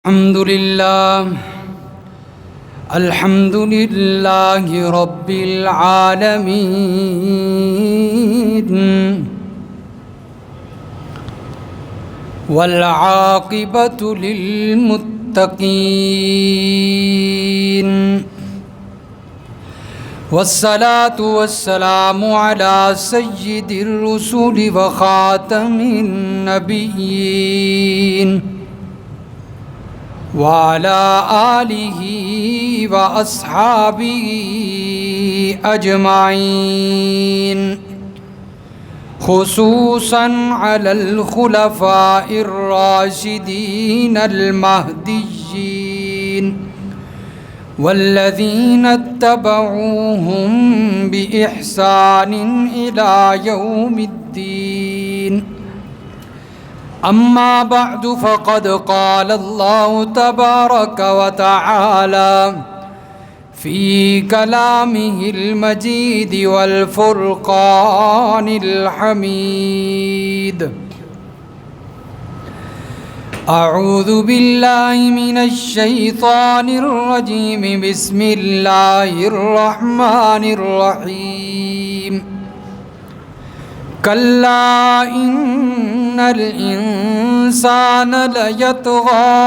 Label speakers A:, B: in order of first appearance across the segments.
A: الحمد لله رب العالمين والعاقبة للمتقين والصلاة والسلام على سيد الرسل وخاتم النبيين وعلى آلہ وأصحابہ اجمعین، خصوصاً على الخلفاء الراشدین المہدیین والذین اتبعوہم بإحسان إلى یوم الدین۔ اما بعد فقد قال الله تبارك وتعالى في كلامه المجيد والفرقان الحميد: اعوذ بالله من الشيطان الرجيم، بسم الله الرحمن الرحيم. كلا إن الإنسان ليطغى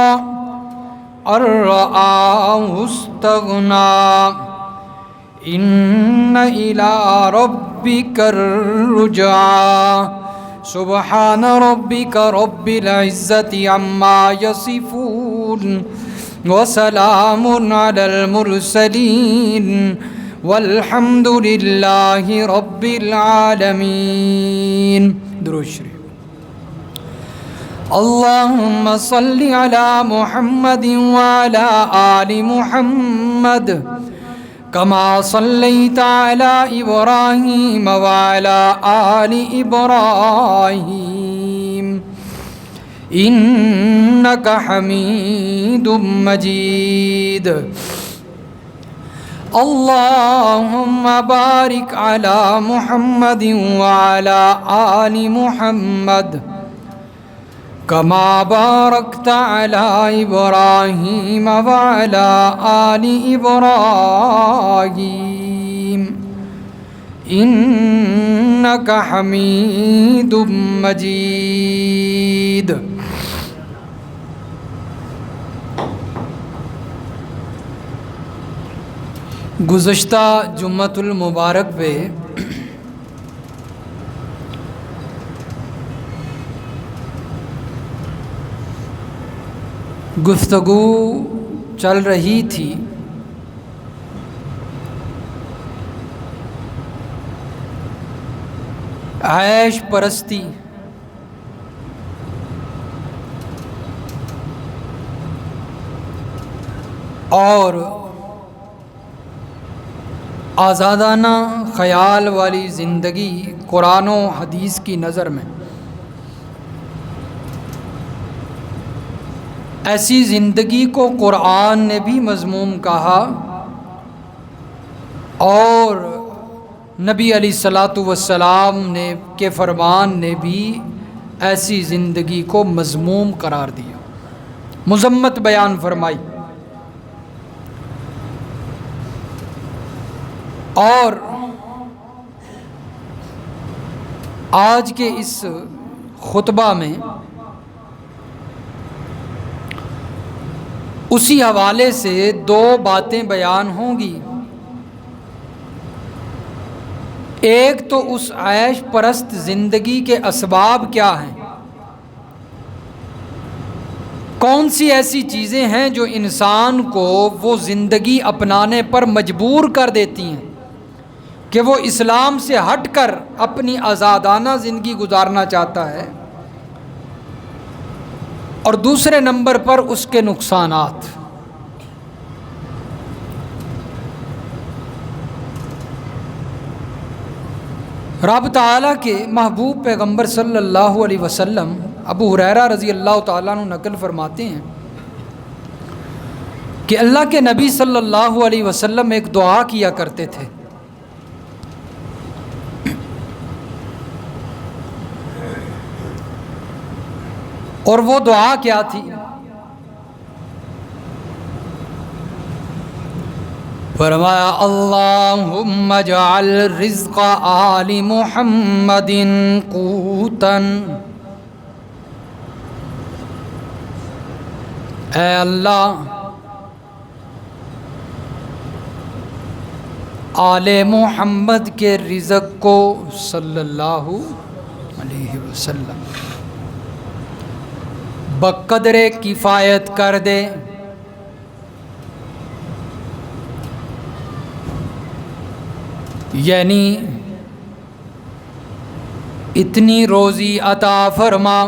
A: أن رآه استغنى إن إلى ربك الرجعى. سبحان ربك رب العزة عما يصفون وسلام على المرسلين والحمد للہ رب العالمین. درود شریف. اللہم صل علی محمد وعلی آل محمد کما صلیت علی ابراہیم وعلی آل ابراہیم انک حمید مجید. اللہم بارک علی محمد وعلی آل محمد کما بارکت علی ابراہیم وعلی آل ابراہیم انک حمید مجید. گزشتہ جمعۃ المبارک پہ گفتگو چل رہی تھی عیش پرستی اور آزادانہ خیال والی زندگی قرآن و حدیث کی نظر میں. ایسی زندگی کو قرآن نے بھی مذموم کہا اور نبی علیہ الصلاۃ والسلام نے کے فرمان نے بھی ایسی زندگی کو مذموم قرار دیا، مذمت بیان فرمائی. اور آج کے اس خطبہ میں اسی حوالے سے دو باتیں بیان ہوں گی. ایک تو اس عیش پرست زندگی کے اسباب کیا ہیں، کون سی ایسی چیزیں ہیں جو انسان کو وہ زندگی اپنانے پر مجبور کر دیتی ہیں کہ وہ اسلام سے ہٹ کر اپنی آزادانہ زندگی گزارنا چاہتا ہے، اور دوسرے نمبر پر اس کے نقصانات. رب تعالیٰ کے محبوب پیغمبر صلی اللہ علیہ وسلم ابو ہریرہ رضی اللہ تعالیٰ عنہ نقل فرماتے ہیں کہ اللہ کے نبی صلی اللہ علیہ وسلم ایک دعا کیا کرتے تھے. اور وہ دعا کیا تھی؟ فرمایا اللہم اجعل رزق آل محمد قوتا، اے اللہ آل محمد کے رزق کو صلی اللہ علیہ وسلم بقدر کفایت کر دے۔ یعنی اتنی روزی عطا فرما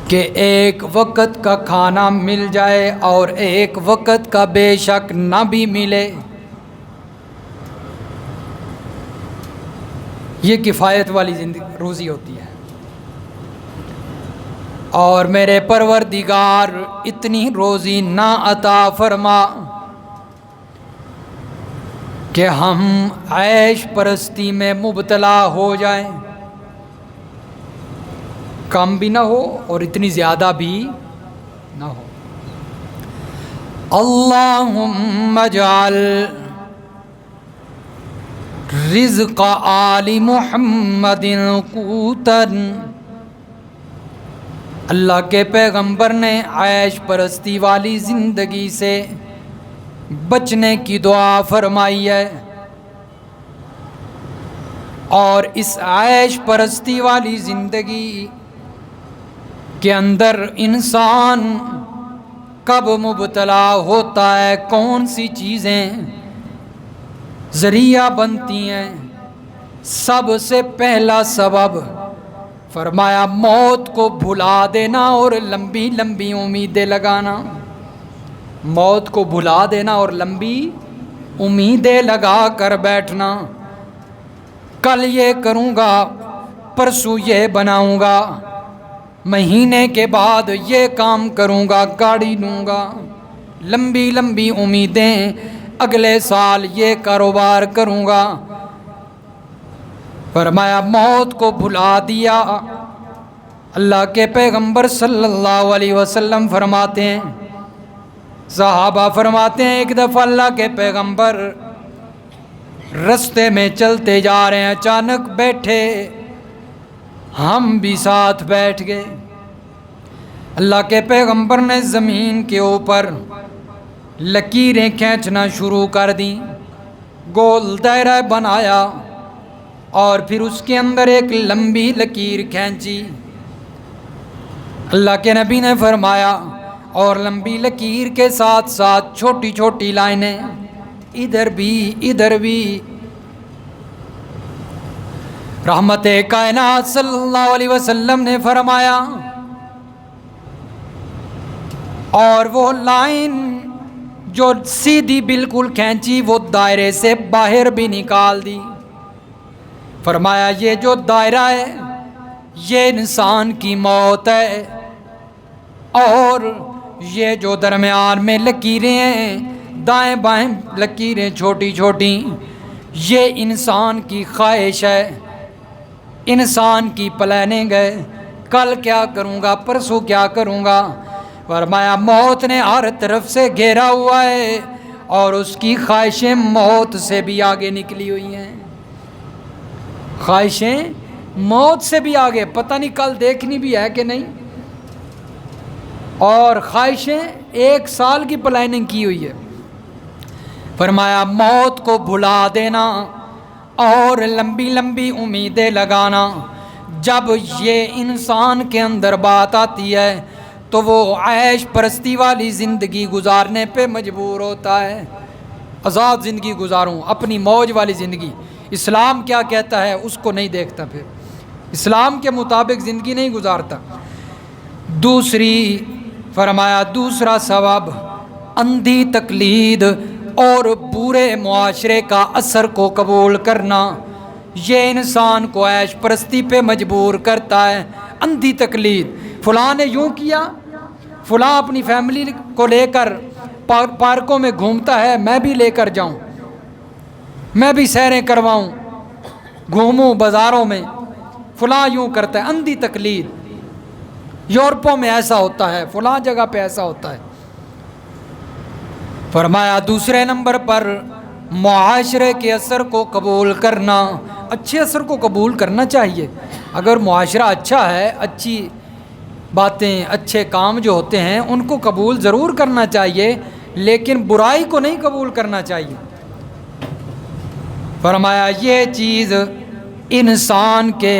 A: کہ ایک وقت کا کھانا مل جائے اور ایک وقت کا بے شک نہ بھی ملے، یہ کفایت والی زندگی روزی ہوتی ہے۔ اور میرے پروردگار اتنی روزی نہ عطا فرما کہ ہم عیش پرستی میں مبتلا ہو جائیں، کم بھی نہ ہو اور اتنی زیادہ بھی نہ ہو۔ اللہم اجعل رزق آل محمد قوتا، اللہ کے پیغمبر نے عیش پرستی والی زندگی سے بچنے کی دعا فرمائی ہے، اور اس عیش پرستی والی زندگی کے اندر انسان کب مبتلا ہوتا ہے، کون سی چیزیں ذریعہ بنتی ہیں؟ سب سے پہلا سبب فرمایا موت کو بھلا دینا اور لمبی لمبی امیدیں لگانا۔ موت کو بھلا دینا اور لمبی امیدیں لگا کر بیٹھنا، کل یہ کروں گا، پرسوں یہ بناؤں گا، مہینے کے بعد یہ کام کروں گا، گاڑی لوں گا، لمبی لمبی امیدیں، اگلے سال یہ کاروبار کروں گا۔ فرمایا موت کو بھلا دیا۔ اللہ کے پیغمبر صلی اللہ علیہ وسلم فرماتے ہیں، صحابہ فرماتے ہیں ایک دفعہ اللہ کے پیغمبر رستے میں چلتے جا رہے ہیں، اچانک بیٹھے، ہم بھی ساتھ بیٹھ گئے۔ اللہ کے پیغمبر نے زمین کے اوپر لکیریں کھینچنا شروع کر دیں، گول دائرہ بنایا اور پھر اس کے اندر ایک لمبی لکیر کھینچی۔ اللہ کے نبی نے فرمایا اور لمبی لکیر کے ساتھ ساتھ چھوٹی چھوٹی لائنیں، ادھر بھی ادھر بھی۔ رحمت کائنات صلی اللہ علیہ وسلم نے فرمایا اور وہ لائن جو سیدھی بالکل کھینچی وہ دائرے سے باہر بھی نکال دی۔ فرمایا یہ جو دائرہ ہے یہ انسان کی موت ہے، اور یہ جو درمیان میں لکیریں ہیں، دائیں بائیں لکیریں چھوٹی چھوٹی، یہ انسان کی خواہش ہے، انسان کی پلاننگ ہے، کل کیا کروں گا، پرسوں کیا کروں گا۔ فرمایا موت نے ہر طرف سے گھیرا ہوا ہے اور اس کی خواہشیں موت سے بھی آگے نکلی ہوئی ہیں، خواہشیں موت سے بھی آگے، پتہ نہیں کل دیکھنی بھی ہے کہ نہیں، اور خواہشیں ایک سال کی پلاننگ کی ہوئی ہے۔ فرمایا موت کو بھلا دینا اور لمبی لمبی امیدیں لگانا، جب یہ انسان کے اندر بات آتی ہے تو وہ عیش پرستی والی زندگی گزارنے پہ مجبور ہوتا ہے۔ آزاد زندگی گزاروں، اپنی موج والی زندگی، اسلام کیا کہتا ہے اس کو نہیں دیکھتا، پھر اسلام کے مطابق زندگی نہیں گزارتا۔ دوسری فرمایا دوسرا سبب اندھی تقلید اور برے معاشرے کا اثر کو قبول کرنا، یہ انسان کو عیش پرستی پہ مجبور کرتا ہے۔ اندھی تقلید، فلاں نے یوں کیا، فلاں اپنی فیملی کو لے کر پارکوں میں گھومتا ہے، میں بھی لے کر جاؤں، میں بھی سیریں کرواؤں، گھوموں بازاروں میں، فلاں یوں کرتا ہے، اندھی تقلید۔ یورپوں میں ایسا ہوتا ہے، فلاں جگہ پہ ایسا ہوتا ہے۔ فرمایا دوسرے نمبر پر معاشرے کے اثر کو قبول کرنا، اچھے اثر کو قبول کرنا چاہیے۔ اگر معاشرہ اچھا ہے، اچھی باتیں، اچھے کام جو ہوتے ہیں ان کو قبول ضرور کرنا چاہیے، لیکن برائی کو نہیں قبول کرنا چاہیے۔ فرمایا یہ چیز انسان کے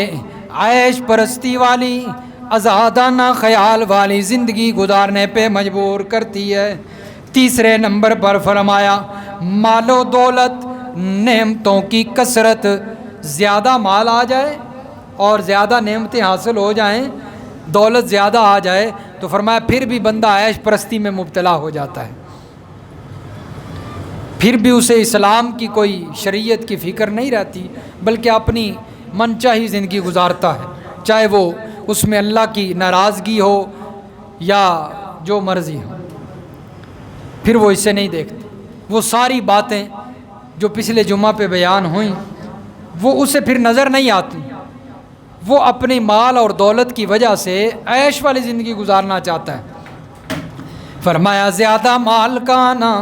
A: عیش پرستی والی، آزادانہ خیال والی زندگی گزارنے پہ مجبور کرتی ہے۔ تیسرے نمبر پر فرمایا مال و دولت، نعمتوں کی کثرت، زیادہ مال آ جائے اور زیادہ نعمتیں حاصل ہو جائیں، دولت زیادہ آ جائے تو فرمایا پھر بھی بندہ عیش پرستی میں مبتلا ہو جاتا ہے، پھر بھی اسے اسلام کی کوئی شریعت کی فکر نہیں رہتی، بلکہ اپنی من چاہی زندگی گزارتا ہے، چاہے وہ اس میں اللہ کی ناراضگی ہو یا جو مرضی ہو، پھر وہ اسے نہیں دیکھتے۔ وہ ساری باتیں جو پچھلے جمعہ پہ بیان ہوئیں وہ اسے پھر نظر نہیں آتی، وہ اپنی مال اور دولت کی وجہ سے عیش والی زندگی گزارنا چاہتا ہے۔ فرمایا زیادہ مال کا آنا،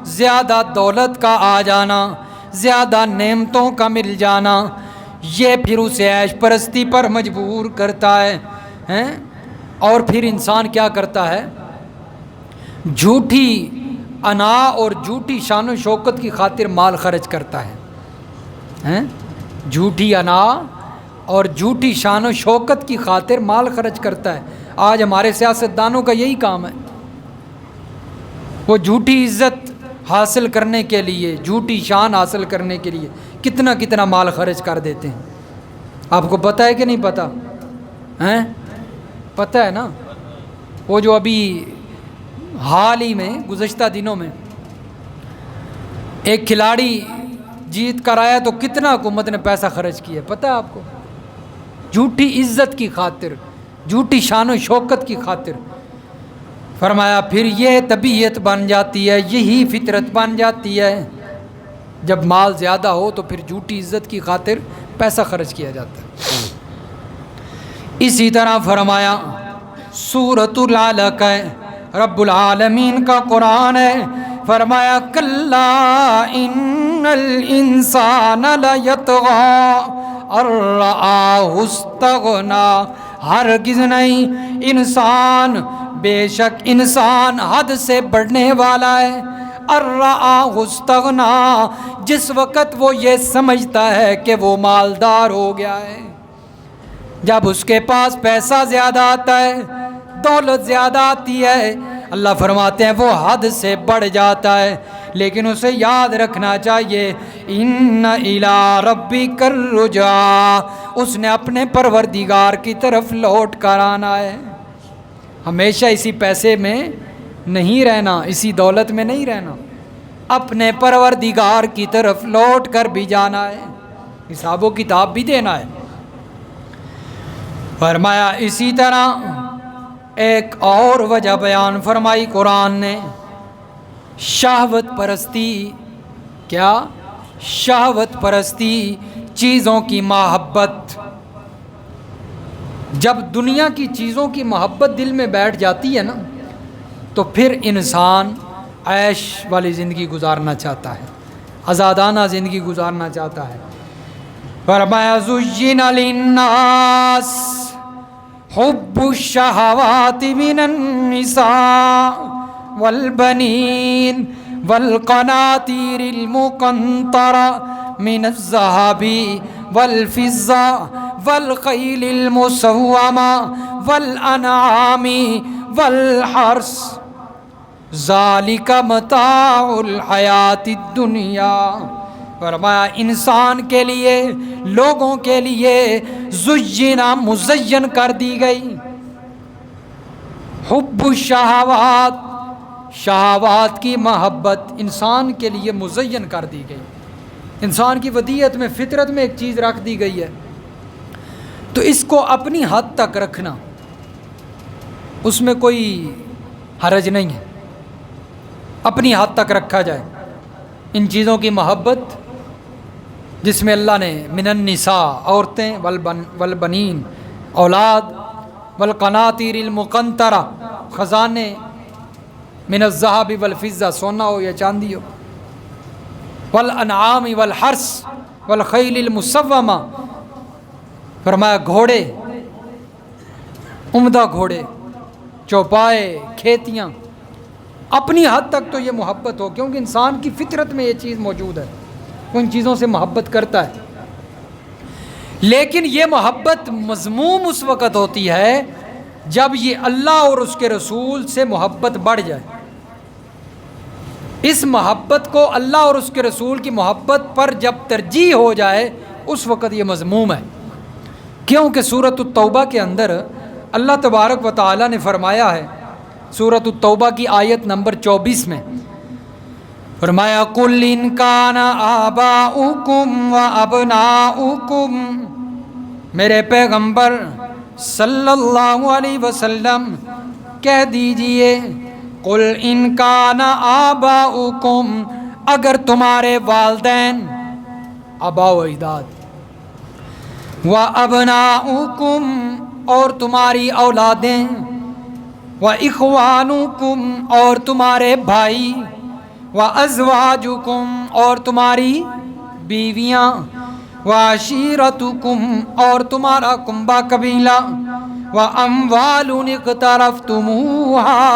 A: زیادہ دولت کا آ جانا، زیادہ نعمتوں کا مل جانا، یہ پھر اسے عیش پرستی پر مجبور کرتا ہے، اور پھر انسان کیا کرتا ہے؟ جھوٹی انا اور جھوٹی شان و شوکت کی خاطر مال خرچ کرتا ہے، جھوٹی انا اور جھوٹی شان و شوکت کی خاطر مال خرچ کرتا ہے۔ آج ہمارے سیاستدانوں کا یہی کام ہے، وہ جھوٹی عزت حاصل کرنے کے لیے، جھوٹی شان حاصل کرنے کے لیے کتنا کتنا مال خرچ کر دیتے ہیں۔ آپ کو پتہ ہے کہ نہیں پتہ؟ پتہ ہے نا؟ وہ جو ابھی حال ہی میں گزشتہ دنوں میں ایک کھلاڑی جیت کر آیا تو کتنا حکومت نے پیسہ خرچ کیا، پتہ ہے آپ کو؟ جھوٹی عزت کی خاطر، جھوٹی شان و شوکت کی خاطر۔ فرمایا پھر یہ طبیعت بن جاتی ہے، یہی فطرت بن جاتی ہے، جب مال زیادہ ہو تو پھر جھوٹی عزت کی خاطر پیسہ خرچ کیا جاتا ہے۔ اسی طرح فرمایا سورۃ العلق ہے، رب العالمین کا قرآن ہے، فرمایا کلا ان الانسان لیطغی ان رآہ استغنی، ہرگز نہیں، انسان، بے شک انسان حد سے بڑھنے والا ہے، ان رآہ استغنی، جس وقت وہ یہ سمجھتا ہے کہ وہ مالدار ہو گیا ہے، جب اس کے پاس پیسہ زیادہ آتا ہے، دولت زیادہ آتی ہے، اللہ فرماتے ہیں وہ حد سے بڑھ جاتا ہے، لیکن اسے یاد رکھنا چاہیے ان الی ربک الرجعی، اس نے اپنے پروردگار کی طرف لوٹ کر آنا ہے، ہمیشہ اسی پیسے میں نہیں رہنا، اسی دولت میں نہیں رہنا، اپنے پروردگار کی طرف لوٹ کر بھی جانا ہے، حساب و کتاب بھی دینا ہے۔ فرمایا اسی طرح ایک اور وجہ بیان فرمائی قرآن نے، شہوت پرستی، کیا؟ شہوت پرستی، چیزوں کی محبت۔ جب دنیا کی چیزوں کی محبت دل میں بیٹھ جاتی ہے نا تو پھر انسان عیش والی زندگی گزارنا چاہتا ہے، آزادانہ زندگی گزارنا چاہتا ہے۔ فرمایا زُيِّنَ لِلنَّاسِ حب الشہوات من النساء والبنین والقناطیر المقنطرة من الذهب والفضة والخیل المسومة والانعام والحرث ذالک متاع الحیات الدنیا۔ فرمایا انسان کے لیے، لوگوں کے لیے زینا، مزین کر دی گئی، حب الشہوات، شہوات کی محبت انسان کے لیے مزین کر دی گئی، انسان کی ودیعت میں، فطرت میں ایک چیز رکھ دی گئی ہے، تو اس کو اپنی حد تک رکھنا، اس میں کوئی حرج نہیں ہے، اپنی حد تک رکھا جائے۔ ان چیزوں کی محبت جس میں اللہ نے من النساء، عورتیں، والبنین، اولاد، والقناطیر المقنطرہ، خزانے من الذهب والفضہ، سونا ہو یا چاندی ہو، والانعام والحرث والخیل المسومہ، فرمایا گھوڑے، عمدہ گھوڑے، چوپائے، کھیتیاں، اپنی حد تک تو یہ محبت ہو، کیونکہ انسان کی فطرت میں یہ چیز موجود ہے، وہ ان چیزوں سے محبت کرتا ہے۔ لیکن یہ محبت مذموم اس وقت ہوتی ہے جب یہ اللہ اور اس کے رسول سے محبت بڑھ جائے۔ اس محبت کو اللہ اور اس کے رسول کی محبت پر جب ترجیح ہو جائے اس وقت یہ مذموم ہے، کیونکہ سورۃ التوبہ کے اندر اللہ تبارک و تعالی نے فرمایا ہے، سورۃ التوبہ کی آیت نمبر 24 میں فرمایا قُلْ إِنْ كَانَ آبَاؤُكُمْ وَأَبْنَاؤُكُمْ، میرے پیغمبر صلی اللہ علیہ وسلم کہہ دیجئے، قُلْ إِنْ كَانَ آبَاؤُكُمْ، اگر تمہارے والدین، آباء و اجداد، وَأَبْنَاؤُكُمْ، اور تمہاری اولادیں، وَإِخْوَانُكُمْ، اور تمہارے بھائی، وَأَزْوَاجُكُمْ، اور تمہاری بیویاں، وَعَشِيرَتُكُمْ، اور تمہارا کنبہ قبیلہ، وَأَمْوَالٌ اقْتَرَفْتُمُوهَا،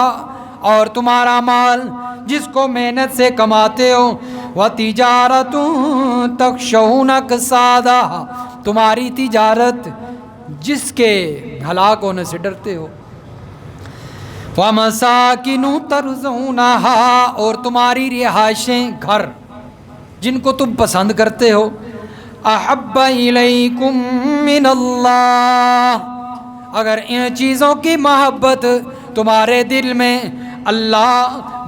A: اور تمہارا مال جس کو محنت سے کماتے ہو، وَتِجَارَةٌ تَخْشَوْنَ كَسَادَهَا، تمہاری تجارت جس کے ہلاک ہونے سے ڈرتے ہو، وَمَسَاكِنُ تَرْضَوْنَهَا، اور تمہاری رہائشیں، گھر جن کو تم پسند کرتے ہو، أَحَبَّ إِلَيْكُم مِّنَ اللَّهِ، اگر ان چیزوں کی محبت تمہارے دل میں اللہ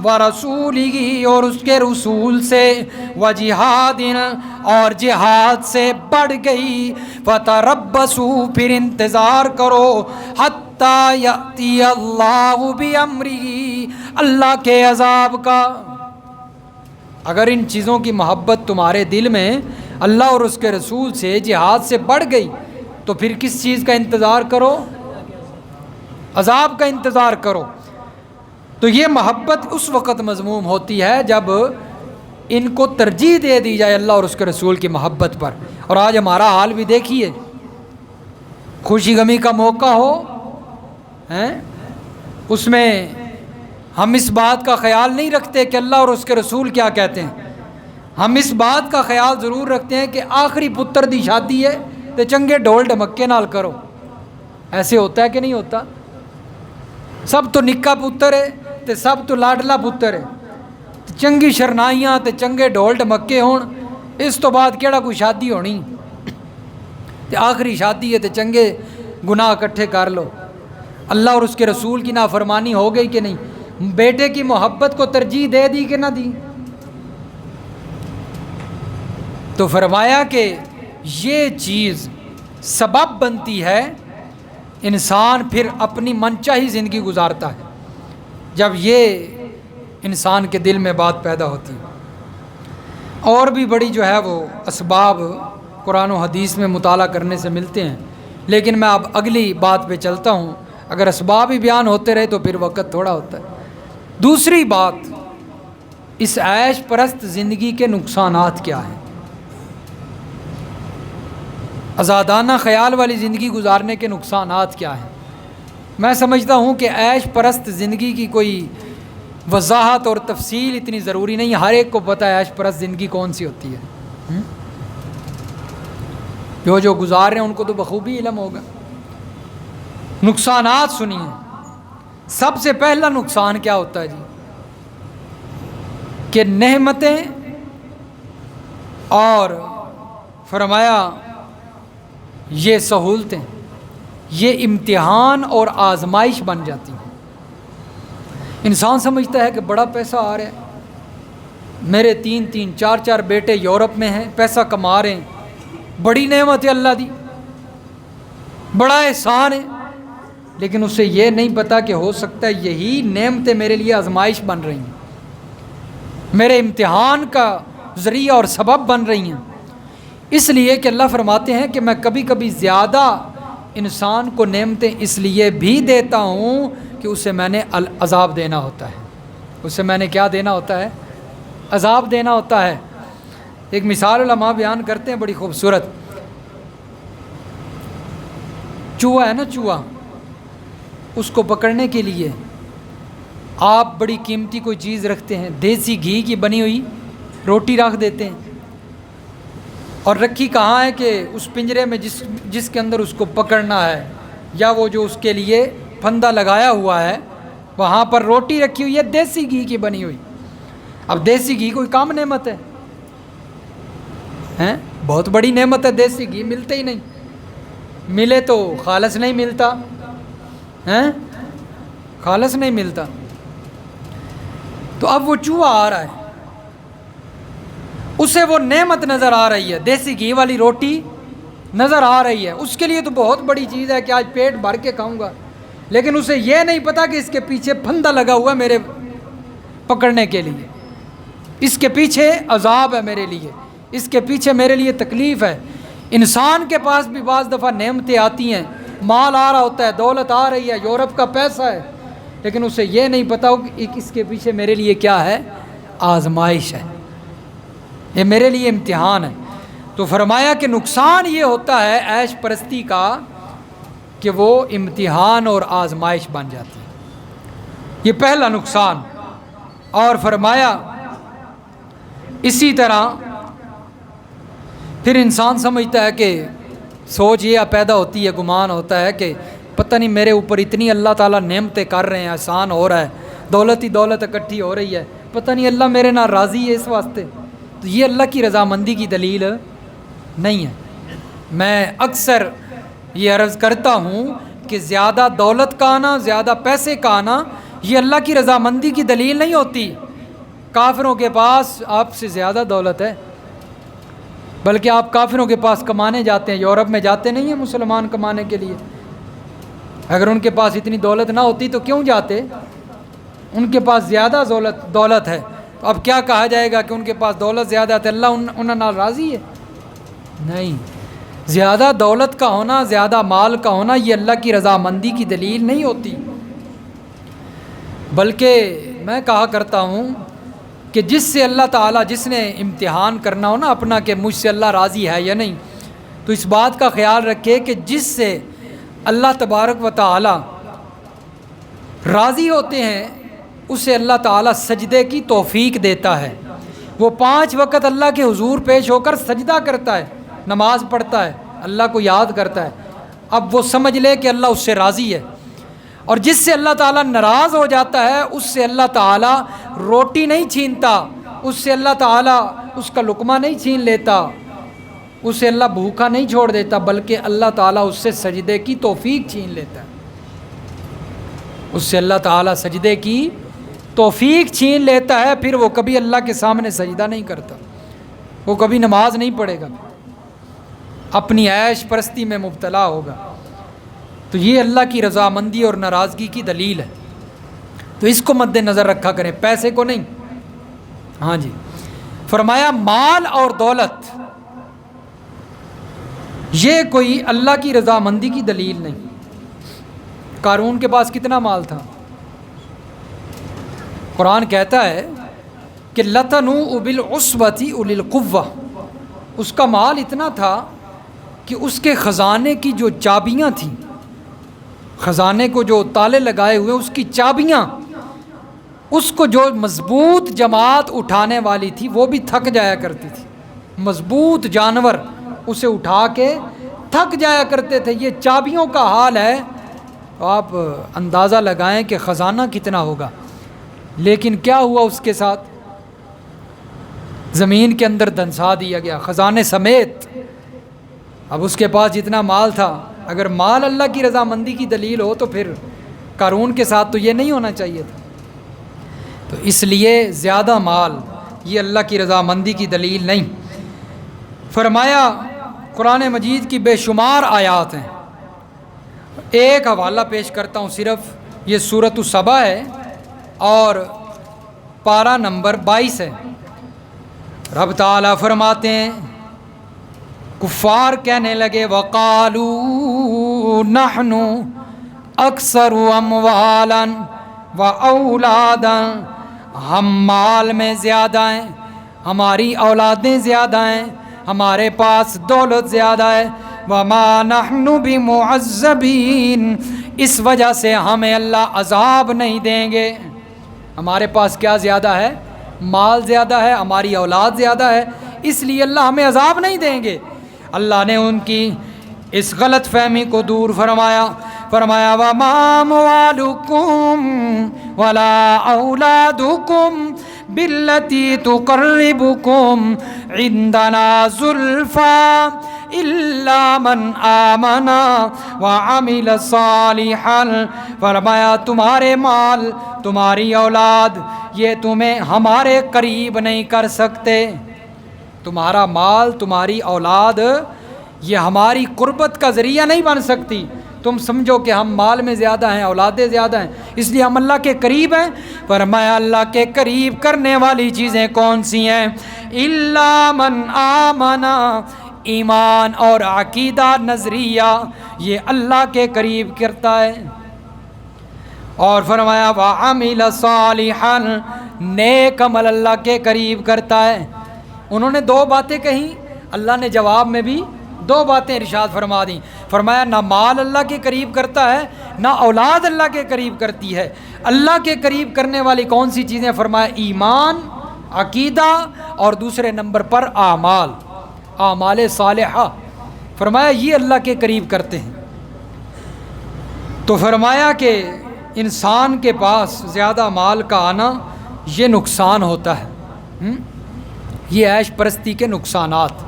A: ورسولہ، اور اس کے رسول سے، وجہاد، اور جہاد سے بڑھ گئی، فتربصوا، پھر انتظار کرو، حتی یأتی اللہ بامرہ، اللہ کے عذاب کا۔ اگر ان چیزوں کی محبت تمہارے دل میں اللہ اور اس کے رسول سے، جہاد سے بڑھ گئی، تو پھر کس چیز کا انتظار کرو؟ عذاب کا انتظار کرو۔ تو یہ محبت اس وقت مذموم ہوتی ہے جب ان کو ترجیح دے دی جائے اللہ اور اس کے رسول کی محبت پر۔ اور آج ہمارا حال بھی دیکھیے، خوشی غمی کا موقع ہو، اس میں ہم اس بات کا خیال نہیں رکھتے کہ اللہ اور اس کے رسول کیا کہتے ہیں، ہم اس بات کا خیال ضرور رکھتے ہیں کہ آخری پتر دی شادی ہے تو چنگے ڈھول ڈھمکے نال کرو۔ ایسے ہوتا ہے کہ نہیں ہوتا؟ سب تو نکا پتر ہے تے سب تو لاڈلا پتر ہے، چنگی شرنائیاں تے چنگے ڈھول ڈھمکے ہون، اس تو بعد کیڑا کوئی شادی ہونی، تے آخری شادی ہے تے چنگے گناہ اکٹھے کر لو۔ اللہ اور اس کے رسول کی نافرمانی ہو گئی کہ نہیں؟ بیٹے کی محبت کو ترجیح دے دی کہ نہ دی؟ تو فرمایا کہ یہ چیز سبب بنتی ہے، انسان پھر اپنی منچاہی زندگی گزارتا ہے جب یہ انسان کے دل میں بات پیدا ہوتی ہے۔ اور بھی بڑی جو ہے وہ اسباب قرآن و حدیث میں مطالعہ کرنے سے ملتے ہیں، لیکن میں اب اگلی بات پہ چلتا ہوں، اگر اسباب ہی بیان ہوتے رہے تو پھر وقت تھوڑا ہوتا ہے۔ دوسری بات، اس عیش پرست زندگی کے نقصانات کیا ہیں؟ آزادانہ خیال والی زندگی گزارنے کے نقصانات کیا ہیں؟ میں سمجھتا ہوں کہ عیش پرست زندگی کی کوئی وضاحت اور تفصیل اتنی ضروری نہیں، ہر ایک کو پتہ ہے عیش پرست زندگی کون سی ہوتی ہے، جو گزار رہے ہیں ان کو تو بخوبی علم ہوگا۔ نقصانات سنیے، سب سے پہلا نقصان کیا ہوتا ہے جی؟ کہ نعمتیں اور فرمایا یہ سہولتیں، یہ امتحان اور آزمائش بن جاتی ہیں۔ انسان سمجھتا ہے کہ بڑا پیسہ آ رہا ہے، میرے 3 4 بیٹے یورپ میں ہیں، پیسہ کما رہے ہیں، بڑی نعمت ہے اللہ دی، بڑا احسان ہے، لیکن اسے یہ نہیں پتا کہ ہو سکتا ہے یہی نعمتیں میرے لیے آزمائش بن رہی ہیں، میرے امتحان کا ذریعہ اور سبب بن رہی ہیں۔ اس لیے کہ اللہ فرماتے ہیں کہ میں کبھی کبھی زیادہ انسان کو نعمتیں اس لیے بھی دیتا ہوں کہ اسے میں نے عذاب دینا ہوتا ہے. اسے میں نے کیا دینا ہوتا ہے؟ عذاب دینا ہوتا ہے. ایک مثال علماء بیان کرتے ہیں بڑی خوبصورت. چوہا ہے نا، چوہا، اس کو پکڑنے کے لیے آپ بڑی قیمتی کوئی چیز رکھتے ہیں، دیسی گھی کی بنی ہوئی روٹی رکھ دیتے ہیں، اور رکھی کہاں ہے کہ اس پنجرے میں جس کے اندر اس کو پکڑنا ہے، یا وہ جو اس کے لیے پھندا لگایا ہوا ہے وہاں پر روٹی رکھی ہوئی ہے دیسی گھی کی بنی ہوئی. اب دیسی گھی کوئی کام نعمت ہے، بہت بڑی نعمت ہے. دیسی گھی ملتے ہی نہیں، ملے تو خالص نہیں ملتا، خالص نہیں ملتا. تو اب وہ چوہا آ رہا ہے، اسے وہ نعمت نظر آ رہی ہے، دیسی گھی والی روٹی نظر آ رہی ہے. اس کے لیے تو بہت بڑی چیز ہے کہ آج پیٹ بھر کے کھاؤں گا، لیکن اسے یہ نہیں پتا کہ اس کے پیچھے پھندا لگا ہوا ہے میرے پکڑنے کے لیے، اس کے پیچھے عذاب ہے میرے لیے، اس کے پیچھے میرے لیے تکلیف ہے. انسان کے پاس بھی بعض دفعہ نعمتیں آتی ہیں، مال آ رہا ہوتا ہے، دولت آ رہی ہے، یورپ کا پیسہ ہے، لیکن اسے یہ نہیں پتا ہو کہ اس کے پیچھے میرے لیے کیا ہے؟ آزمائش ہے، یہ میرے لیے امتحان ہے. تو فرمایا کہ نقصان یہ ہوتا ہے عیش پرستی کا کہ وہ امتحان اور آزمائش بن جاتی ہے. یہ پہلا نقصان. اور فرمایا اسی طرح پھر انسان سمجھتا ہے کہ سوچ یہ پیدا ہوتی ہے، گمان ہوتا ہے کہ پتہ نہیں میرے اوپر اتنی اللہ تعالیٰ نعمتیں کر رہے ہیں، احسان ہو رہا ہے، دولت ہی دولت اکٹھی ہو رہی ہے، پتہ نہیں اللہ میرے نہ راضی ہے اس واسطے. تو یہ اللہ کی رضامندی کی دلیل نہیں ہے. میں اکثر یہ عرض کرتا ہوں کہ زیادہ دولت کا آنا، زیادہ پیسے کا آنا یہ اللہ کی رضامندی کی دلیل نہیں ہوتی. کافروں کے پاس آپ سے زیادہ دولت ہے، بلکہ آپ کافروں کے پاس کمانے جاتے ہیں، یورپ میں جاتے نہیں ہیں مسلمان کمانے کے لیے. اگر ان کے پاس اتنی دولت نہ ہوتی تو کیوں جاتے؟ ان کے پاس زیادہ دولت ہے. تو اب کیا کہا جائے گا کہ ان کے پاس دولت زیادہ ہے تو اللہ انہوں نال راضی ہے؟ نہیں. زیادہ دولت کا ہونا، زیادہ مال کا ہونا یہ اللہ کی رضامندی کی دلیل نہیں ہوتی. بلکہ میں کہا کرتا ہوں کہ جس سے اللہ تعالیٰ، جس نے امتحان کرنا ہو نا اپنا کہ مجھ سے اللہ راضی ہے یا نہیں، تو اس بات کا خیال رکھے کہ جس سے اللہ تبارک و تعالیٰ راضی ہوتے ہیں اسے اللہ تعالیٰ سجدے کی توفیق دیتا ہے. وہ 5 وقت اللہ کے حضور پیش ہو کر سجدہ کرتا ہے، نماز پڑھتا ہے، اللہ کو یاد کرتا ہے. اب وہ سمجھ لے کہ اللہ اس سے راضی ہے. اور جس سے اللہ تعالیٰ ناراض ہو جاتا ہے اس سے اللہ تعالیٰ روٹی نہیں چھینتا، اس سے اللہ تعالیٰ اس کا لقمہ نہیں چھین لیتا، اسے اللہ بھوکا نہیں چھوڑ دیتا، بلکہ اللہ تعالیٰ اس سے سجدے کی توفیق چھین لیتا ہے. اس سے اللہ تعالیٰ سجدے کی توفیق چھین لیتا ہے. پھر وہ کبھی اللہ کے سامنے سجدہ نہیں کرتا، وہ کبھی نماز نہیں پڑھے گا، اپنی عیش پرستی میں مبتلا ہوگا. تو یہ اللہ کی رضامندی اور ناراضگی کی دلیل ہے. تو اس کو مد نظر رکھا کریں، پیسے کو نہیں. ہاں جی. فرمایا مال اور دولت یہ کوئی اللہ کی رضامندی کی دلیل نہیں. قارون کے پاس کتنا مال تھا؟ قرآن کہتا ہے کہ لَتَنُوءُ بِالْعُصْبَةِ أُولِي الْقُوَّةِ، اس کا مال اتنا تھا کہ اس کے خزانے کی جو چابیاں تھیں، خزانے کو جو تالے لگائے ہوئے اس کی چابیاں، اس کو جو مضبوط جماعت اٹھانے والی تھی وہ بھی تھک جایا کرتی تھی. مضبوط جانور اسے اٹھا کے تھک جایا کرتے تھے. یہ چابیوں کا حال ہے تو آپ اندازہ لگائیں کہ خزانہ کتنا ہوگا. لیکن کیا ہوا اس کے ساتھ؟ زمین کے اندر دھنسا دیا گیا خزانے سمیت. اب اس کے پاس جتنا مال تھا، اگر مال اللہ کی رضامندی کی دلیل ہو تو پھر قارون کے ساتھ تو یہ نہیں ہونا چاہیے تھا. تو اس لیے زیادہ مال یہ اللہ کی رضامندی کی دلیل نہیں. فرمایا قرآن مجید کی بے شمار آیات ہیں. ایک حوالہ پیش کرتا ہوں صرف، یہ سورۃ السبا ہے اور پارہ نمبر 22 ہے. رب تعالیٰ فرماتے ہیں کفار کہنے لگے وقالو نحن اکثر اموالا و اولادا، ہم مال میں زیادہ ہیں، ہماری اولادیں زیادہ ہیں، ہمارے پاس دولت زیادہ ہے، وما نحن بمعذبین، اس وجہ سے ہمیں اللہ عذاب نہیں دیں گے۔ ہمارے پاس کیا زیادہ ہے؟ مال زیادہ ہے، ہماری اولاد زیادہ ہے، اس لیے اللہ ہمیں عذاب نہیں دیں گے۔ اللہ نے ان کی اس غلط فہمی کو دور فرمایا، فرمایا وما اموالکم ولا اولادکم بالتی تقربکم عندنا زلفا الا من آمن وعمل صالحا، فرمایا تمہارے مال، تمہاری اولاد یہ تمہیں ہمارے قریب نہیں کر سکتے، تمہارا مال، تمہاری اولاد یہ ہماری قربت کا ذریعہ نہیں بن سکتی۔ تم سمجھو کہ ہم مال میں زیادہ ہیں، اولادیں زیادہ ہیں، اس لیے ہم اللہ کے قریب ہیں۔ فرمایا اللہ کے قریب کرنے والی چیزیں کون سی ہیں؟ الا من آمن، ایمان اور عقیدہ نظریہ یہ اللہ کے قریب کرتا ہے۔ اور فرمایا وعمل صالحا، نیک عمل اللہ کے قریب کرتا ہے۔ انہوں نے دو باتیں کہیں، اللہ نے جواب میں بھی دو باتیں ارشاد فرما دیں۔ فرمایا نہ مال اللہ کے قریب کرتا ہے، نہ اولاد اللہ کے قریب کرتی ہے۔ اللہ کے قریب کرنے والی کون سی چیزیں؟ فرمایا ایمان، عقیدہ، اور دوسرے نمبر پر اعمال، اعمال صالحہ۔ فرمایا یہ اللہ کے قریب کرتے ہیں۔ تو فرمایا کہ انسان کے پاس زیادہ مال کا آنا یہ نقصان ہوتا ہے، یہ عیش پرستی کے نقصانات،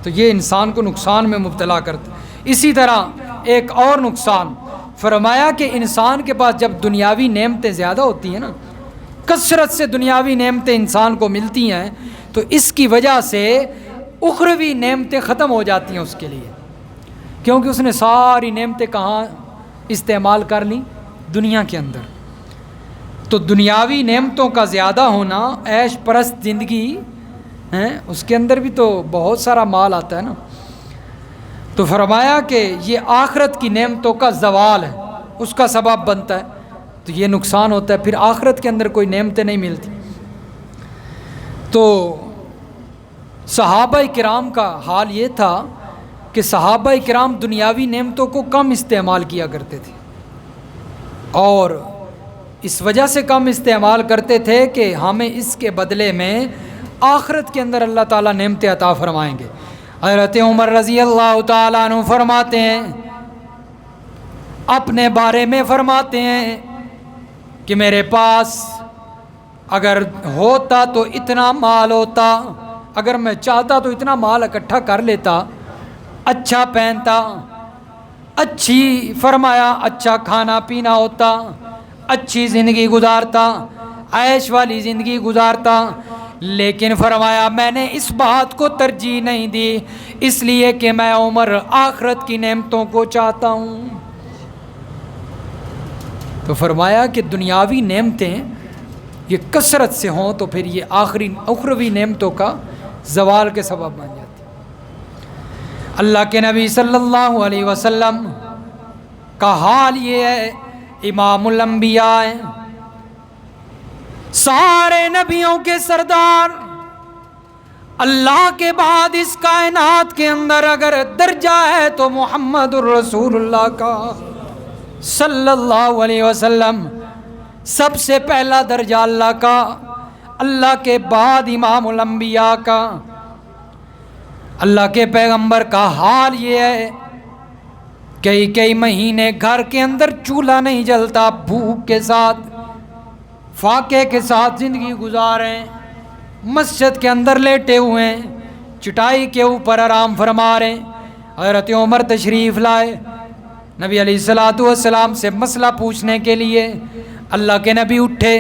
A: تو یہ انسان کو نقصان میں مبتلا کرتا ہے۔ اسی طرح ایک اور نقصان فرمایا کہ انسان کے پاس جب دنیاوی نعمتیں زیادہ ہوتی ہیں نا، کثرت سے دنیاوی نعمتیں انسان کو ملتی ہیں، تو اس کی وجہ سے اخروی نعمتیں ختم ہو جاتی ہیں اس کے لیے، کیونکہ اس نے ساری نعمتیں کہاں استعمال کر لیں؟ دنیا کے اندر۔ تو دنیاوی نعمتوں کا زیادہ ہونا، عیش پرست زندگی ہے، اس کے اندر بھی تو بہت سارا مال آتا ہے نا۔ تو فرمایا کہ یہ آخرت کی نعمتوں کا زوال ہے، اس کا سبب بنتا ہے، تو یہ نقصان ہوتا ہے، پھر آخرت کے اندر کوئی نعمتیں نہیں ملتی۔ تو صحابہ کرام کا حال یہ تھا کہ صحابہ کرام دنیاوی نعمتوں کو کم استعمال کیا کرتے تھے، اور اس وجہ سے کم استعمال کرتے تھے کہ ہمیں اس کے بدلے میں آخرت کے اندر اللہ تعالیٰ نعمتیں عطا فرمائیں گے۔ حضرت عمر رضی اللہ تعالیٰ عنہ فرماتے ہیں، اپنے بارے میں فرماتے ہیں کہ میرے پاس اگر ہوتا تو اتنا مال ہوتا، اگر میں چاہتا تو اتنا مال اکٹھا کر لیتا، اچھا پہنتا، اچھی فرمایا اچھا کھانا پینا ہوتا، اچھی زندگی گزارتا، عیش والی زندگی گزارتا، لیکن فرمایا میں نے اس بات کو ترجیح نہیں دی، اس لیے کہ میں عمر آخرت کی نعمتوں کو چاہتا ہوں۔ تو فرمایا کہ دنیاوی نعمتیں یہ کثرت سے ہوں تو پھر یہ اخروی نعمتوں کا زوال کے سبب بن جاتی۔ اللہ کے نبی صلی اللہ علیہ وسلم کا حال یہ ہے، امام الانبیاء ہیں، سارے نبیوں کے سردار، اللہ کے بعد اس کائنات کے اندر اگر درجہ ہے تو محمد الرسول اللہ کا صلی اللہ علیہ وسلم سب سے پہلا درجہ اللہ کا، اللہ کے بعد امام الانبیاء کا۔ اللہ کے پیغمبر کا حال یہ ہے، کئی مہینے گھر کے اندر چولہا نہیں جلتا، بھوک کے ساتھ فاقے کے ساتھ زندگی گزاریں، مسجد کے اندر لیٹے ہوئے ہیں، چٹائی کے اوپر آرام فرما رہے ہیں۔ حضرت عمر تشریف لائے نبی علیہ السلام سے مسئلہ پوچھنے کے لیے، اللہ کے نبی اٹھے،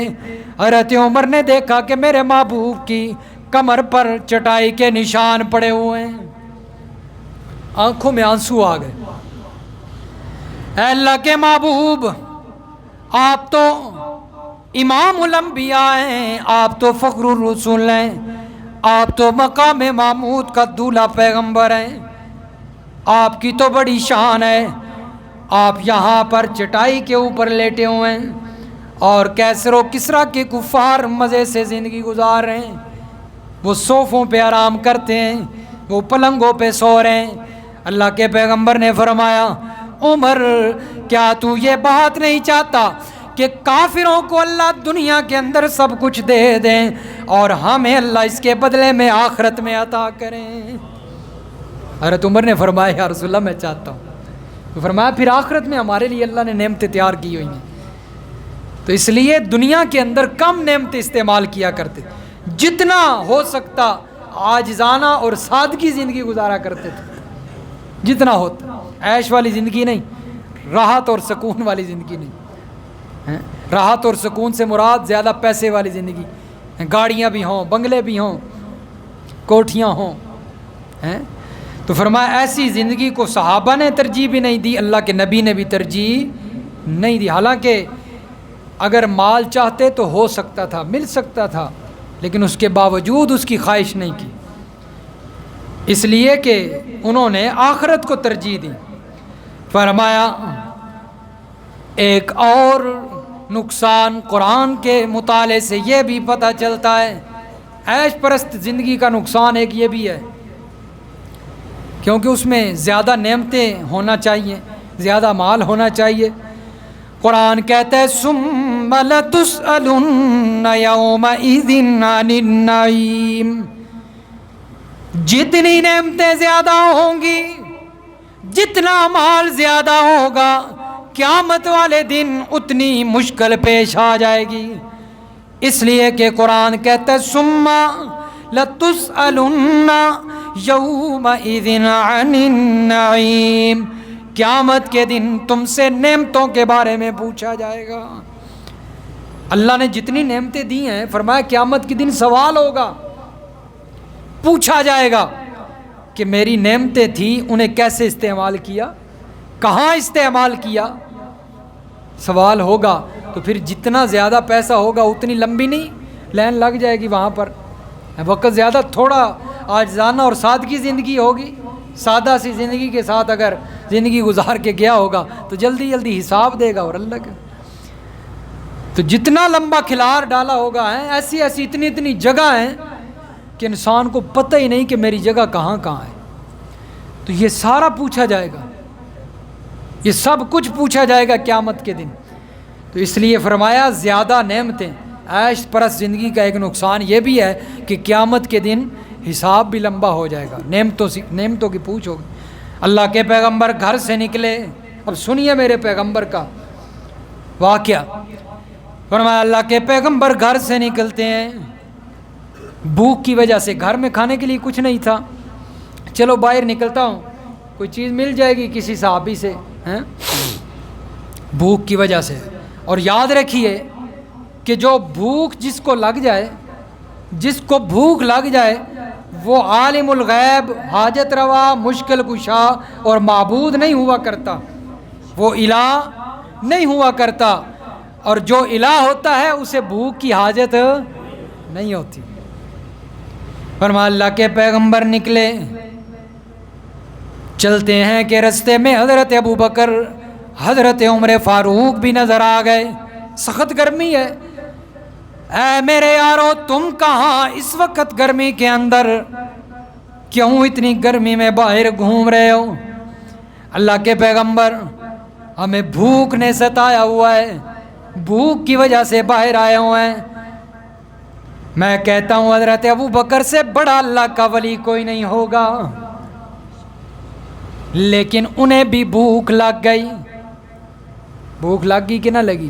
A: حضرت عمر نے دیکھا کہ میرے محبوب کی کمر پر چٹائی کے نشان پڑے ہوئے ہیں، آنکھوں میں آنسو آ گئے۔ اے اللہ کے محبوب، آپ تو امام الانبیاء ہیں، آپ تو فخر الرسول ہیں، آپ تو مقام محمود کا دولہا پیغمبر ہیں، آپ کی تو بڑی شان ہے، آپ یہاں پر چٹائی کے اوپر لیٹے ہوئے ہیں اور کیسر و کسریٰ کے کفار مزے سے زندگی گزار رہے ہیں، وہ صوفوں پہ آرام کرتے ہیں، وہ پلنگوں پہ سو رہے ہیں۔ اللہ کے پیغمبر نے فرمایا عمر کیا تو یہ بات نہیں چاہتا کہ کافروں کو اللہ دنیا کے اندر سب کچھ دے دیں اور ہمیں اللہ اس کے بدلے میں آخرت میں عطا کریں؟ حضرت عمر نے فرمایا یا رسول اللہ میں چاہتا ہوں۔ تو فرمایا پھر آخرت میں ہمارے لیے اللہ نے نعمتیں تیار کی ہوئی ہیں، تو اس لیے دنیا کے اندر کم نعمتیں استعمال کیا کرتے، جتنا ہو سکتا عاجزانہ اور سادگی زندگی گزارا کرتے تھے، جتنا ہوتا، عیش والی زندگی نہیں، راحت اور سکون والی زندگی نہیں۔ راحت اور سکون سے مراد زیادہ پیسے والی زندگی، گاڑیاں بھی ہوں، بنگلے بھی ہوں، کوٹھیاں ہوں۔ تو فرمایا ایسی زندگی کو صحابہ نے ترجیح بھی نہیں دی، اللہ کے نبی نے بھی ترجیح نہیں دی، حالانکہ اگر مال چاہتے تو ہو سکتا تھا، مل سکتا تھا، لیکن اس کے باوجود اس کی خواہش نہیں کی، اس لیے کہ انہوں نے آخرت کو ترجیح دی۔ فرمایا ایک اور نقصان قرآن کے مطالعے سے یہ بھی پتہ چلتا ہے، عیش پرست زندگی کا نقصان ایک یہ بھی ہے کیونکہ اس میں زیادہ نعمتیں ہونا چاہیے، زیادہ مال ہونا چاہیے۔ قرآن کہتا ہے ثم لتسألن یومئذ عن النعیم، جتنی نعمتیں زیادہ ہوں گی، جتنا مال زیادہ ہوگا، قیامت والے دن اتنی مشکل پیش آ جائے گی، اس لیے کہ قرآن کہتا ہے ثم لتسألن یومئذ عن النعیم، قیامت کے دن تم سے نعمتوں کے بارے میں پوچھا جائے گا۔ اللہ نے جتنی نعمتیں دی ہیں، فرمایا قیامت کے دن سوال ہوگا، پوچھا جائے گا کہ میری نعمتیں تھیں انہیں کیسے استعمال کیا، کہاں استعمال کیا، سوال ہوگا۔ تو پھر جتنا زیادہ پیسہ ہوگا اتنی لمبی نہیں لائن لگ جائے گی وہاں پر، وقت زیادہ تھوڑا عاجزانہ اور سادگی زندگی ہوگی، سادہ سی زندگی کے ساتھ اگر زندگی گزار کے گیا ہوگا تو جلدی جلدی حساب دے گا اور اللہ کا۔ تو جتنا لمبا کھلار ڈالا ہوگا ہے، ایسی ایسی اتنی اتنی جگہ ہیں کہ انسان کو پتہ ہی نہیں کہ میری جگہ کہاں کہاں ہے، تو یہ سارا پوچھا جائے گا، یہ سب کچھ پوچھا جائے گا قیامت کے دن۔ تو اس لیے فرمایا زیادہ نعمتیں، عیش پرست زندگی کا ایک نقصان یہ بھی ہے کہ قیامت کے دن حساب بھی لمبا ہو جائے گا، نعمتوں کی پوچھ ہوگی۔ اللہ کے پیغمبر گھر سے نکلے، اب سنیے میرے پیغمبر کا واقعہ۔ فرمایا اللہ کے پیغمبر گھر سے نکلتے ہیں، بھوک کی وجہ سے گھر میں کھانے کے لیے کچھ نہیں تھا، چلو باہر نکلتا ہوں کوئی چیز مل جائے گی کسی صحابی سے، بھوک کی وجہ سے۔ اور یاد رکھیے کہ جو بھوک جس کو لگ جائے، جس کو بھوک لگ جائے، وہ عالم الغیب، حاجت روا، مشکل کشا اور معبود نہیں ہوا کرتا، وہ الہ نہیں ہوا کرتا، اور جو الہ ہوتا ہے اسے بھوک کی حاجت نہیں ہوتی۔ فرمایا اللہ کے پیغمبر نکلے، چلتے ہیں کہ رستے میں حضرت ابو بکر، حضرت عمر فاروق بھی نظر آ گئے، سخت گرمی ہے، اے میرے یارو تم کہاں اس وقت گرمی کے اندر، کیوں اتنی گرمی میں باہر گھوم رہے ہو؟ اللہ کے پیغمبر ہمیں بھوک نے ستایا ہوا ہے، بھوک کی وجہ سے باہر آئے ہوئے ہیں۔ میں کہتا ہوں حضرت ابو بکر سے بڑا اللہ کا ولی کوئی نہیں ہوگا، لیکن انہیں بھی بھوک لگ گئی۔ بھوک لگ گئی کہ نہ لگی؟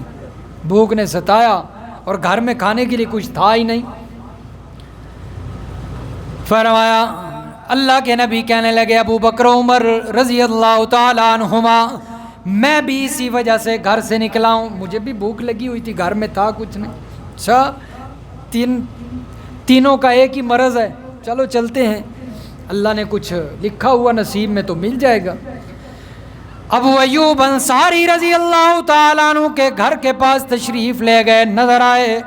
A: بھوک نے ستایا اور گھر میں کھانے کے لیے کچھ تھا ہی نہیں۔ فرمایا اللہ کے نبی کہنے لگے ابو بکر عمر رضی اللہ تعالیٰ عنہما، میں بھی اسی وجہ سے گھر سے نکلا ہوں، مجھے بھی بھوک لگی ہوئی تھی، گھر میں تھا کچھ نہیں۔ اچھا تینوں کا ایک ہی مرض ہے، چلو چلتے ہیں، اللہ نے کچھ لکھا ہوا نصیب میں تو مل جائے گا۔ ابو ایوب انصاری رضی اللہ تعالیٰ عنہ کے گھر کے پاس تشریف لے گئے، نظر آئے،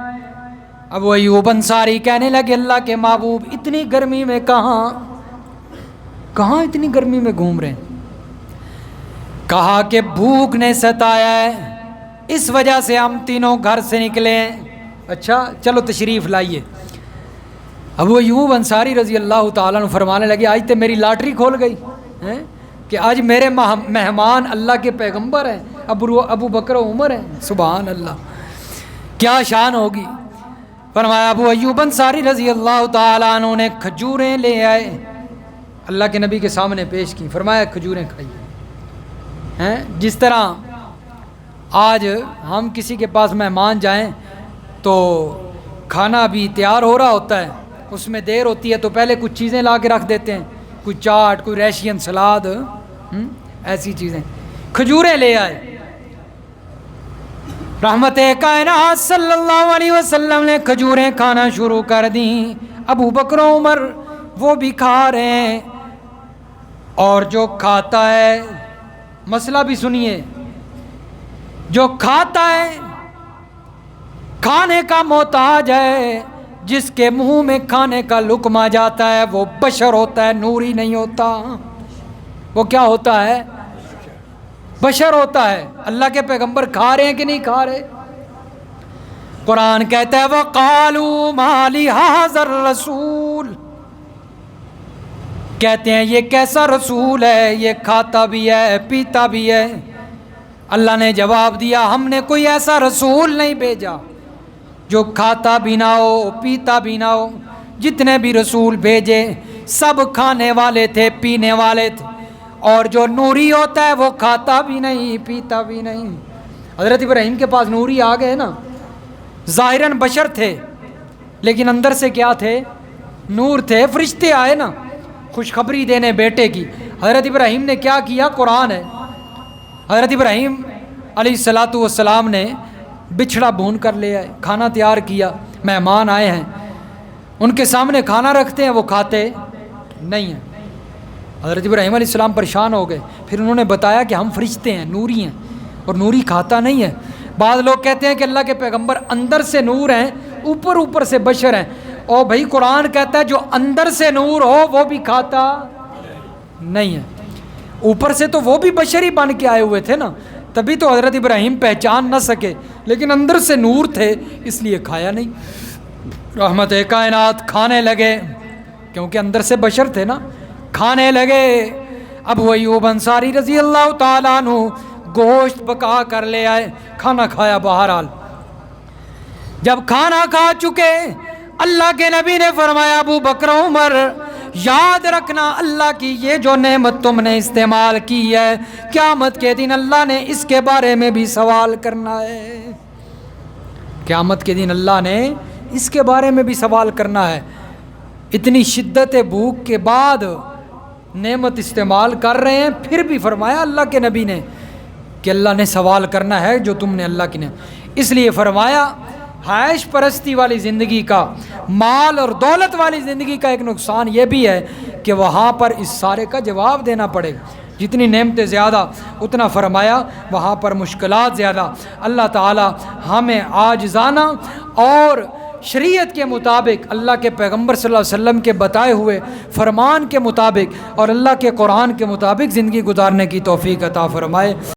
A: ابو ایوب انصاری کہنے لگے اللہ کے محبوب اتنی گرمی میں کہاں اتنی گرمی میں گھوم رہے ہیں؟ کہا کہ بھوک نے ستایا ہے، اس وجہ سے ہم تینوں گھر سے نکلے ہیں۔ اچھا چلو تشریف لائیے۔ ابو ایوب انصاری رضی اللہ تعالیٰ عنہ فرمانے لگے آج تو میری لاٹری کھول گئی ہیں کہ آج میرے مہمان اللہ کے پیغمبر ہیں، ابو بکر و عمر ہیں۔ سبحان اللہ، کیا شان ہوگی۔ فرمایا ابو ایوب انصاری رضی اللہ تعالیٰ عنہ نے کھجوریں لے آئے، اللہ کے نبی کے سامنے پیش کی، فرمایا کھجوریں کھائیے۔ ہیں جس طرح آج ہم کسی کے پاس مہمان جائیں تو کھانا بھی تیار ہو رہا ہوتا ہے، اس میں دیر ہوتی ہے تو پہلے کچھ چیزیں لا کے رکھ دیتے ہیں، کوئی چاٹ، کوئی ریشین سلاد، ایسی چیزیں۔ کھجوریں لے آئے، رحمت کائنات صلی اللہ علیہ وسلم نے کھجوریں کھانا شروع کر دیں۔ ابو بکر و عمر وہ بھی کھا رہے ہیں، اور جو کھاتا ہے، مسئلہ بھی سنیے، جو کھاتا ہے کھانے کا محتاج ہے، جس کے منہ میں کھانے کا لقمہ جاتا ہے وہ بشر ہوتا ہے، نوری نہیں ہوتا۔ وہ کیا ہوتا ہے؟ بشر ہوتا ہے۔ اللہ کے پیغمبر کھا رہے ہیں کہ نہیں کھا رہے؟ قرآن کہتا ہے وَقَالُوا مَا لِهَٰذَا الرَّسُولِ، کہتے ہیں یہ کیسا رسول ہے، یہ کھاتا بھی ہے پیتا بھی ہے۔ اللہ نے جواب دیا ہم نے کوئی ایسا رسول نہیں بھیجا جو کھاتا بھی نہ ہو پیتا بھی نہ ہو۔ جتنے بھی رسول بھیجے سب کھانے والے تھے، پینے والے تھے، اور جو نوری ہوتا ہے وہ کھاتا بھی نہیں پیتا بھی نہیں۔ حضرت ابراہیم کے پاس نوری آ گئے نا، ظاہراً بشر تھے لیکن اندر سے کیا تھے؟ نور تھے۔ فرشتے آئے نا خوشخبری دینے بیٹے کی، حضرت ابراہیم نے کیا کیا؟ قرآن ہے، حضرت ابراہیم علیہ السلام نے بچھڑا بھون کر لے آئے، کھانا تیار کیا، مہمان آئے ہیں، ان کے سامنے کھانا رکھتے ہیں، وہ کھاتے نہیں ہیں۔ حضرت ابراہیم علیہ السلام پریشان ہو گئے، پھر انہوں نے بتایا کہ ہم فرشتے ہیں، نوری ہیں، اور نوری کھاتا نہیں ہے۔ بعض لوگ کہتے ہیں کہ اللہ کے پیغمبر اندر سے نور ہیں، اوپر سے بشر ہیں، اور بھائی قرآن کہتا ہے جو اندر سے نور ہو وہ بھی کھاتا نہیں ہے۔ اوپر سے تو وہ بھی بشر ہی بن کے آئے ہوئے تھے نا، تبھی تو حضرت ابراہیم پہچان نہ سکے، لیکن اندر سے نور تھے اس لیے کھایا نہیں۔ رحمت کائنات کھانے لگے، کیونکہ اندر سے بشر تھے نا، کھانے لگے۔ ابو ایوب انصاری رضی اللہ تعالیٰ عنہ گوشت پکا کر لے آئے، کھانا کھایا۔ بہرحال جب کھانا کھا چکے اللہ کے نبی نے فرمایا ابو بکر عمر یاد رکھنا اللہ کی یہ جو نعمت تم نے استعمال کی ہے، قیامت کے دن اللہ نے اس کے بارے میں بھی سوال کرنا ہے۔ قیامت کے دن اللہ نے اس کے بارے میں بھی سوال کرنا ہے۔ اتنی شدت بھوک کے بعد نعمت استعمال کر رہے ہیں، پھر بھی فرمایا اللہ کے نبی نے کہ اللہ نے سوال کرنا ہے جو تم نے اللہ کی نعمت۔ اس لیے فرمایا عیش پرستی والی زندگی کا، مال اور دولت والی زندگی کا ایک نقصان یہ بھی ہے کہ وہاں پر اس سارے کا جواب دینا پڑے گا۔ جتنی نعمتیں زیادہ اتنا فرمایا وہاں پر مشکلات زیادہ۔ اللہ تعالی ہمیں عاجزانہ اور شریعت کے مطابق، اللہ کے پیغمبر صلی اللہ علیہ وسلم کے بتائے ہوئے فرمان کے مطابق اور اللہ کے قرآن کے مطابق زندگی گزارنے کی توفیق عطا فرمائے۔